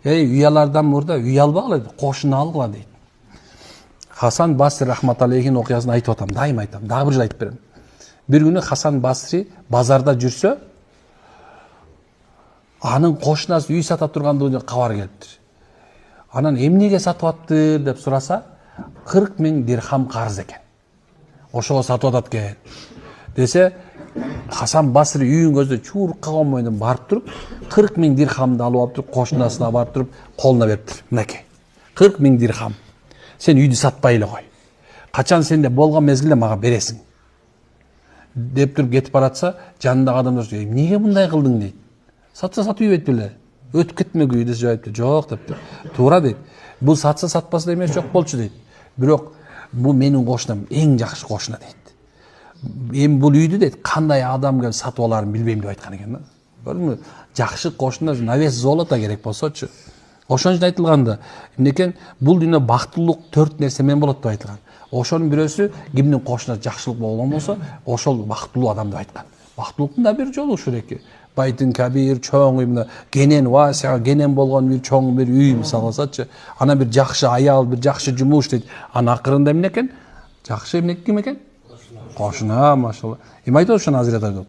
Uyalardan murda uy alбагыла, qo'shni algıla deydi. Hasan Basri rahmatullohning okuyasını aytib atam, daim aytam, dagы bir жыл aytib berem. Bir günü Hasan Basri bazarda жүрсө, anın qo'shnasi uy sata turganlыгынан xabar keliptir. Anan emnege satып attır deb surasa, 40 000 dirham qarz eken. Ошого сатып атат экен. Dese, Hasan Basri үйүн көздөй чууруп калган бойдон барып туруп, 40 000 dirhamды алып алып туруп, qo'shnasына барып туруп, колуна бериптир. Мынакей. 40 000 dirham. Sen үйдү сатпай эле кой. Качан сенде болгон мезгилде мага бересиң. Деп туруп кетип баратса, жанындагы адамдар эмнеге мындай кылдың дейт. Сатса сатып ийбейт беле. Өтүп кетмек үйдө жооп жок деп. Туура дейт. Бул сатса сатпаса эмес жок болчу дейт. Бирок бул менин кошунам эң жакшы кошуна дейт. Эми бул үйдү дейт, кандай адам келип сатып аларын билбейм деп айткан экен да. Көрдүңбү? Жакшы кошуна на вес золото керек болсочу. Ошон үчүн айтылганда, эмнекен бул дүйнө бактылык 4 нерсе менен болот деп айтылган. Ошонун бирөөсү кимдин кошунасы жакшылык болгон болсо, ошол бактылуу адам деп айткан. Бактылыктын да бир жолу ушул эки. Байтын кабир, чоң үй, мына кенен вася, кенен болгон бир чоң бир үй мисалы алсачы, ана бир жакшы аял, бир жакшы жумуш дейт. Анын акырында эмне экен? Жакшы эмне ким экен? Кошуна, машалла. Эми айтып ошону азырет айтып.